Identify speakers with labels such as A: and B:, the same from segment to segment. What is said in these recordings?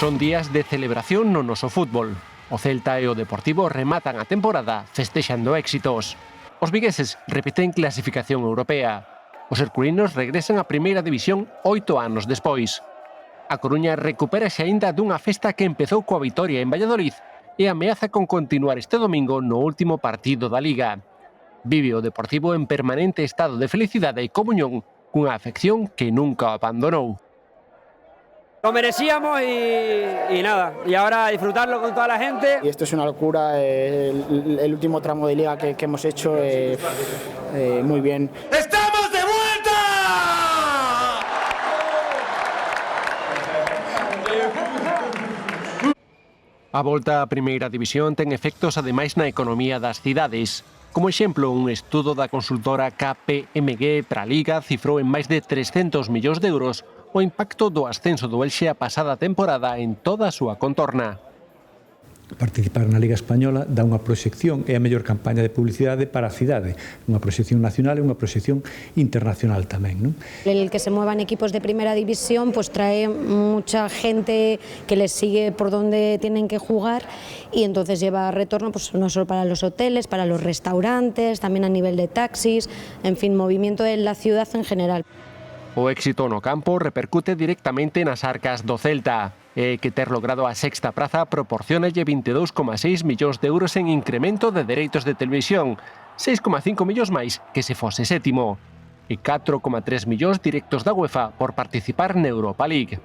A: Son días de celebración no noso fútbol. O Celta e o Deportivo rematan a temporada festexando éxitos. Os vigueses repiten clasificación europea. Os herculinos regresan a Primeira División 8 anos despois. A Coruña recupérase aínda dunha festa que empezou coa vitoria en Valladolid e ameaza con continuar este domingo no último partido da Liga. Vive o Deportivo en permanente estado de felicidade e comunión cunha afección que nunca o abandonou.
B: Lo merecíamos y nada, y ahora disfrutarlo con toda la gente.
C: Y esto es una locura, el último tramo de liga que hemos hecho, muy bien.
D: ¡Estamos de vuelta!
A: A volta á Primeira División ten efectos ademais na economía das cidades. Como exemplo, un estudo da consultora KPMG para a Liga cifrou en máis de 300 millóns de euros o impacto do ascenso do Elxe a pasada temporada en toda a súa contorna.
E: Participar na Liga Española dá unha proxección, é a mellor campaña de publicidade para a cidade, unha proxección nacional e unha proxección internacional tamén, ¿no?
F: El que se muevan equipos de primera división pues trae mucha gente que les sigue por donde tienen que jugar y entonces lleva retorno pues no solo para los hoteles, para los restaurantes, también a nivel de taxis, en fin, movimiento en la ciudad en general.
A: O éxito no campo repercute directamente nas arcas do Celta, e que ter logrado a sexta praza proporcionalle 22,6 millóns de euros en incremento de dereitos de televisión, 6,5 millóns máis que se fose sétimo, e 4,3 millóns directos da UEFA por participar na Europa League.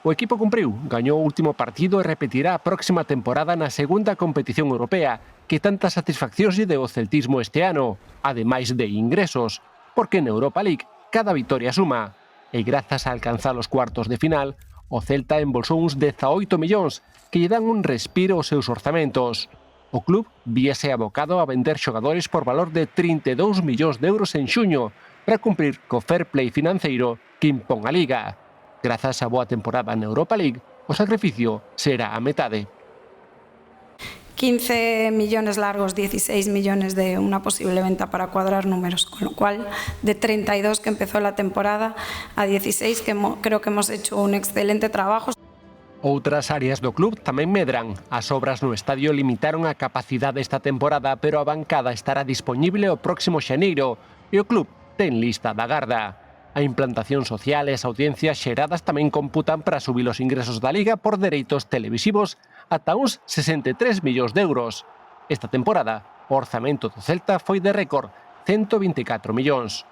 A: O equipo cumpriu, gañou o último partido e repetirá a próxima temporada na segunda competición europea, que tantas satisfaccións lle deu o celtismo este ano, ademais de ingresos, porque na Europa League cada vitoria suma, e grazas a alcanzar os cuartos de final, o Celta embolsou uns 18 millóns que lle dan un respiro aos seus orzamentos. O club víase abocado a vender xogadores por valor de 32 millóns de euros en xuño para cumprir co fair play financeiro que impón a Liga. Grazas á boa temporada na Europa League, o sacrificio será a metade.
G: 15 millones largos, 16 millones de una posible venta para cuadrar números, con lo cual de 32 que empezó la temporada a 16 que creo que hemos hecho un excelente trabajo.
A: Outras áreas do club tamén medran. As obras no estadio limitaron a capacidade esta temporada, pero a bancada estará dispoñible o próximo xaneiro e o club ten lista da garda. A implantación social e as audiencias xeradas tamén computan para subir os ingresos da Liga por dereitos televisivos ata uns 63 millóns de euros. Esta temporada, o orzamento do Celta foi de récord, 124 millóns.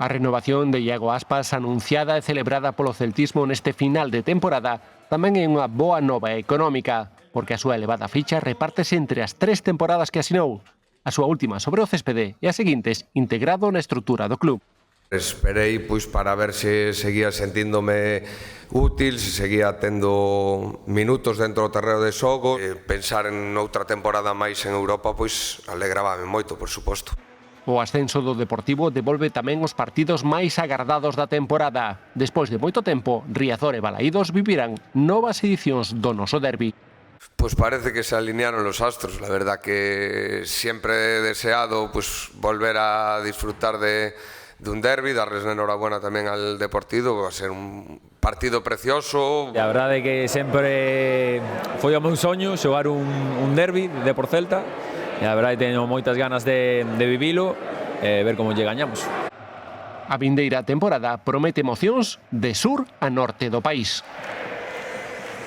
A: A renovación de Iago Aspas, anunciada e celebrada polo celtismo neste final de temporada, tamén é unha boa nova económica, porque a súa elevada ficha repártese entre as 3 temporadas que asinou, a súa última sobre o céspede e as seguintes integrado na estrutura do club.
H: Esperei pois para ver se seguía sentíndome útil, se seguía tendo minutos dentro do terreo de xogo. Pensar en outra temporada máis en Europa pois alegrábame moito, por suposto.
A: O ascenso do Deportivo devolve tamén os partidos máis agardados da temporada. Despois de moito tempo, Riazor e Balaídos vivirán novas edicións do noso derbi.
H: Pues parece que se alinearon los astros, la verdad que siempre he deseado pues volver a disfrutar de un derbi, darles enhorabuena tamén al Deportivo, va a ser un partido precioso.
B: A verdade é que sempre foi o meu soño xogar un derbi de por Celta, e a verdade teño moitas ganas de vivilo e ver como lle gañamos.
A: A vindeira temporada promete emocións de sur a norte do país.